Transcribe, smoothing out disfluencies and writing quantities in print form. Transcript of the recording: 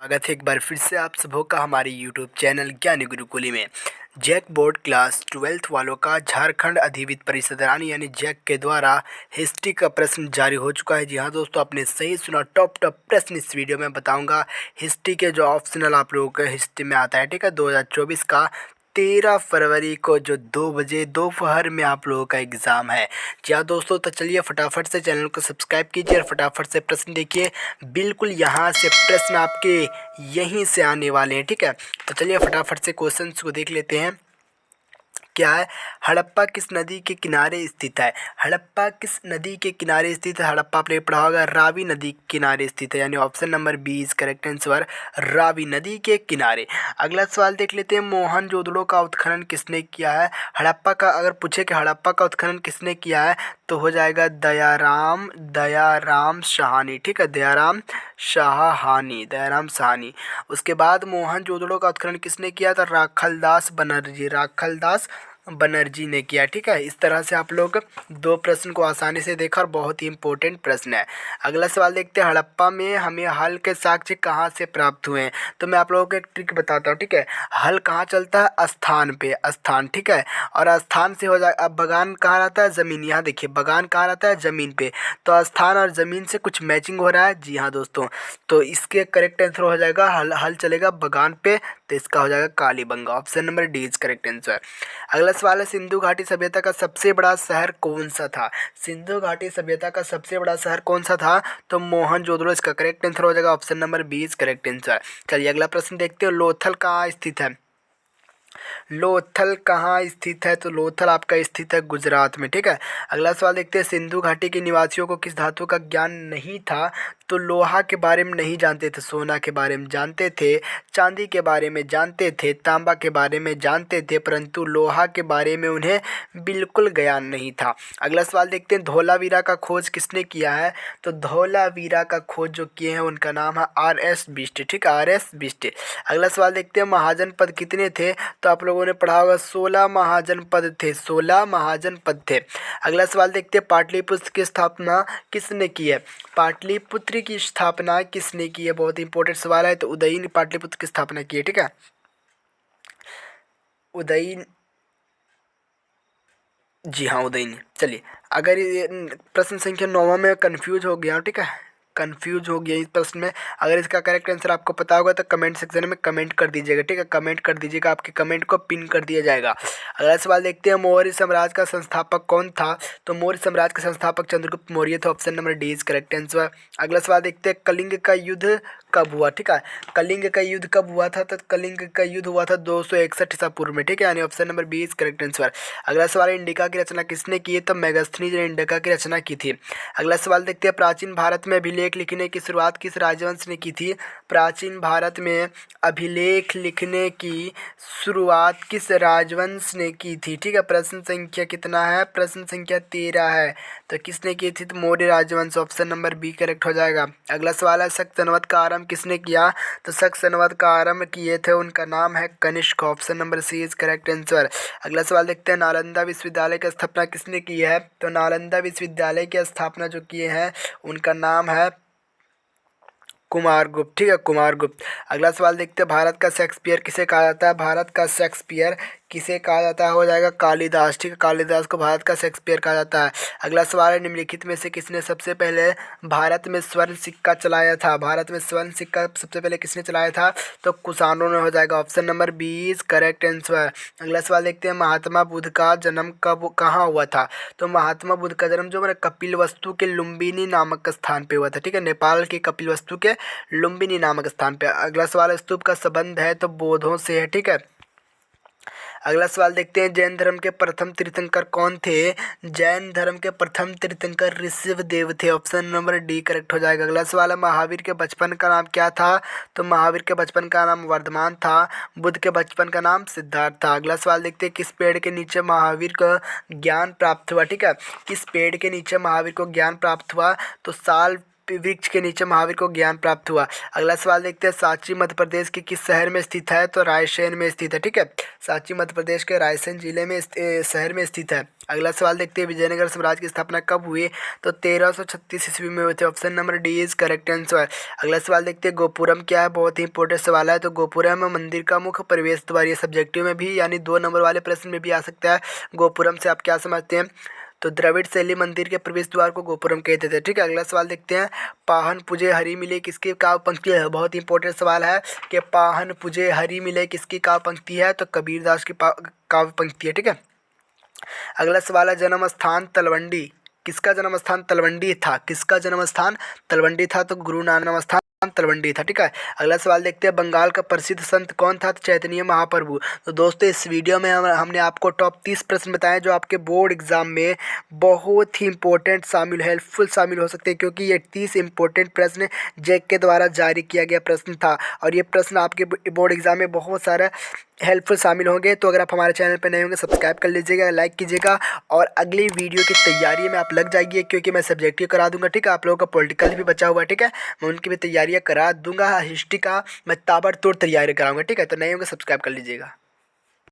स्वागत है एक बार फिर से आप सबों का हमारे यूट्यूब चैनल ज्ञानी गुरुकुली में। जैक बोर्ड क्लास 12th वालों का झारखंड अधिविद्य परिषद यानी जैक के द्वारा हिस्ट्री का प्रश्न जारी हो चुका है। जी हाँ दोस्तों, आपने सही सुना। टॉप प्रश्न इस वीडियो में बताऊंगा। हिस्ट्री के जो ऑप्शनल आप लोगों के हिस्ट्री में आता है, ठीक है, 2024 का 13 फरवरी को जो 2 बजे दोपहर में आप लोगों का एग्ज़ाम है। जी हाँ दोस्तों, तो चलिए फटाफट से चैनल को सब्सक्राइब कीजिए और फटाफट से प्रश्न देखिए। बिल्कुल यहाँ से प्रश्न आपके यहीं से आने वाले हैं, ठीक है। तो चलिए फटाफट से क्वेश्चंस को देख लेते हैं। क्या है? हड़प्पा किस नदी के किनारे स्थित है? हड़प्पा किस नदी के किनारे स्थित है? हड़प्पा आपने पढ़ा होगा, रावी नदी के किनारे स्थित है, यानी option number B is correct answer, Ravi नदी के किनारे। अगला सवाल देख लेते हैं। मोहनजोदड़ो का उत्खनन किसने किया है? हड़प्पा का अगर पूछे कि हड़प्पा का उत्खनन किसने किया है तो हो जाएगा दयाराम साहनी, ठीक है, दयाराम साहनी। उसके बाद मोहनजोदड़ो का उत्खनन किसने किया था? राखलदास बनर्जी ने किया, ठीक है। इस तरह से आप लोग दो प्रश्न को आसानी से देखा और बहुत ही इंपॉर्टेंट प्रश्न है। अगला सवाल देखते हैं। हड़प्पा में हमें हल के साक्ष्य कहाँ से प्राप्त हुए हैं? तो मैं आप लोगों को एक ट्रिक बताता हूँ, ठीक है। हल कहाँ चलता है? स्थान पे, स्थान, ठीक है। और स्थान से हो जाए, अब बगान कहाँ रहता है? ज़मीन। यहाँ देखिए बगान कहाँ रहता है? ज़मीन पे। तो स्थान और ज़मीन से कुछ मैचिंग हो रहा है। जी हाँ दोस्तों, तो इसके करेक्ट आंसर हो जाएगा हल चलेगा बगान पे, तो इसका हो जाएगा Kalibanga. Option number D is correct answer. अगला सवाल है। सिंधु घाटी सभ्यता का सबसे बड़ा शहर कौन सा था? सिंधु घाटी सभ्यता का सबसे बड़ा शहर कौन सा था? तो मोहनजोदड़ो इसका करेक्ट आंसर हो जाएगा। Option number B is correct answer. चलिए अगला प्रश्न देखते हो। लोथल कहाँ स्थित है? लोथल कहाँ स्थित है? तो लोथल आपका स्थित है गुजरात में, ठीक है। अगला सवाल देखते हैं। सिंधु घाटी के निवासियों को किस धातु का ज्ञान नहीं था? तो लोहा के बारे में नहीं जानते थे, सोना के बारे में जानते थे, चांदी के बारे में जानते थे, तांबा के बारे में जानते थे, परंतु लोहा के बारे में उन्हें बिल्कुल ज्ञान नहीं था। अगला सवाल देखते हैं। धोलावीरा का खोज किसने किया है? तो धोलावीरा का खोज जो किए हैं उनका नाम है R.S. बिष्ट, ठीक है, R.S. बिष्ट। अगला सवाल देखते हैं। महाजनपद कितने थे? तो आप लोगों ने पढ़ा होगा 16 महाजनपद थे, 16 महाजनपद थे। अगला सवाल देखते हैं। पाटलिपुत्र की स्थापना किसने की है? पाटलिपुत्र की स्थापना किसने की है? बहुत इंपॉर्टेंट सवाल है। तो उदयी ने पाटलिपुत्र की स्थापना की है, ठीक है। उदयी, जी हाँ उदयी ने। चलिए अगर ये प्रश्न संख्या 9 में कंफ्यूज हो गया, ठीक है, कंफ्यूज हो गया इस प्रश्न में, अगर इसका करेक्ट आंसर आपको पता होगा तो कमेंट सेक्शन में कमेंट कर दीजिएगा, ठीक है, कमेंट कर दीजिएगा, आपके कमेंट को पिन कर दिया जाएगा। अगला सवाल देखते हैं। मौर्य साम्राज्य का संस्थापक कौन था? तो मौर्य साम्राज्य के संस्थापक चंद्रगुप्त मौर्य थे। Option number D is correct answer. अगला सवाल देखते हैं। कलिंग का युद्ध कब हुआ? ठीक है, कलिंग का युद्ध कब हुआ था? तो कलिंग का युद्ध हुआ था 261 ईसा पूर्व में, ठीक है, यानी option number B is correct answer. अगला सवाल। इंडिका की रचना किसने की है? तो मेगास्थनीज ने इंडिका की रचना की थी। अगला सवाल देखते हैं। प्राचीन भारत में अभिलेख लिखने की शुरुआत किस राजवंश ने की थी? प्राचीन भारत में अभिलेख लिखने की शुरुआत किस राजवंश ने की थी? ठीक है, प्रश्न संख्या कितना है? प्रश्न संख्या 13 है। तो किसने की थी? तो मौर्य राजवंश। ऑप्शन नंबर बी करेक्ट हो जाएगा। अगला सवाल है। शक संवत का आरंभ किसने किया? तो शक संवत का आरंभ किए थे, उनका नाम है Kanishka. Option number C is correct answer. अगला सवाल देखते हैं। नालंदा विश्वविद्यालय की स्थापना किसने की है? तो नालंदा विश्वविद्यालय की स्थापना जो किए हैं उनका नाम है कुमारगुप्त, ठीक है, कुमारगुप्त। अगला सवाल देखते हैं। भारत का शेक्सपियर किसे कहा जाता है? भारत का शेक्सपियर किसे कहा जाता है? हो जाएगा कालिदास, ठीक है, कालिदास को भारत का शेक्सपियर कहा जाता है। अगला सवाल है। निम्नलिखित में से किसने सबसे पहले भारत में स्वर्ण सिक्का चलाया था? भारत में स्वर्ण सिक्का सबसे पहले किसने चलाया था? तो कुषाणों ने। हो जाएगा option number B is correct answer. अगला सवाल देखते हैं। महात्मा बुद्ध का जन्म कब कहाँ हुआ था? तो महात्मा बुद्ध का जन्म जो कपिलवस्तु के लुम्बिनी नामक स्थान पे हुआ था, ठीक है, नेपाल के कपिलवस्तु के लुम्बिनी नामक स्थान पे। अगला सवाल। स्तूप का संबंध है तो बौद्धों से है, ठीक है। अगला सवाल देखते हैं। जैन धर्म के प्रथम तीर्थंकर कौन थे? जैन धर्म के प्रथम तीर्थंकर ऋषभदेव थे। ऑप्शन नंबर डी करेक्ट हो जाएगा। अगला सवाल है। महावीर के बचपन का नाम क्या था? तो महावीर के बचपन का नाम वर्धमान था। बुद्ध के बचपन का नाम सिद्धार्थ था। अगला सवाल देखते हैं। किस पेड़ के नीचे महावीर को ज्ञान प्राप्त हुआ? ठीक है, किस पेड़ के नीचे महावीर को ज्ञान प्राप्त हुआ? तो साल वृक्ष के नीचे महावीर को ज्ञान प्राप्त हुआ। अगला सवाल देखते हैं, सांची मध्य प्रदेश के किस शहर में स्थित है? तो रायसेन में स्थित है। ठीक है, सांची मध्य प्रदेश के रायसेन जिले में शहर में स्थित है। अगला सवाल देखते हैं, विजयनगर साम्राज्य की स्थापना कब हुई? तो 1336 ईस्वी में हुए थे। Option number D is correct answer. अगला सवाल देखते हैं, गोपुरम क्या है? बहुत ही इंपॉर्टेंट सवाल है। तो गोपुरम मंदिर का मुख्य प्रवेश द्वार। ये सब्जेक्टिव में भी यानी 2 नंबर वाले प्रश्न में भी आ सकता है। गोपुरम से आप क्या समझते हैं? तो द्रविड़ शैली मंदिर के प्रवेश द्वार को गोपुरम कहते थे। ठीक है, अगला सवाल देखते हैं, पाहन पूजे हरि मिले किसकी काव्य पंक्ति है? बहुत इंपॉर्टेंट सवाल है कि पाहन पूजे हरि मिले किसकी काव्य पंक्ति है? तो कबीरदास की काव्य पंक्ति है। ठीक है, अगला सवाल है, जन्म स्थान तलवंडी। किसका जन्म स्थान तलवंडी था? किसका जन्म स्थान तलवंडी था? तो गुरु नानक स्थान तलवंडी था। ठीक है, अगला सवाल देखते हैं, बंगाल का प्रसिद्ध संत कौन था? तो चैतन्य महाप्रभु। तो दोस्तों इस वीडियो में हमने आपको टॉप 30 प्रश्न बताए जो आपके बोर्ड एग्जाम में बहुत ही इंपॉर्टेंट शामिल हेल्पफुल शामिल हो सकते हैं, क्योंकि ये 30 इंपॉर्टेंट प्रश्न जैक के द्वारा जारी किया गया प्रश्न था और ये प्रश्न आपके बोर्ड एग्जाम में बहुत सारा हेल्पफुल शामिल होंगे। तो अगर आप हमारे चैनल पर नए होंगे सब्सक्राइब कर लीजिएगा, लाइक कीजिएगा और अगली वीडियो की तैयारी में आप लग जाइए, क्योंकि मैं सब्जेक्टिव करा दूंगा। ठीक है, आप लोगों का पॉलिटिकल भी बचा हुआ है। ठीक है, मैं उनकी भी तैयारियां करा दूंगा। हिस्ट्री का मैं ताबड़तोड़ तैयारी कराऊंगा। ठीक है, तो नए होंगे सब्सक्राइब कर लीजिएगा।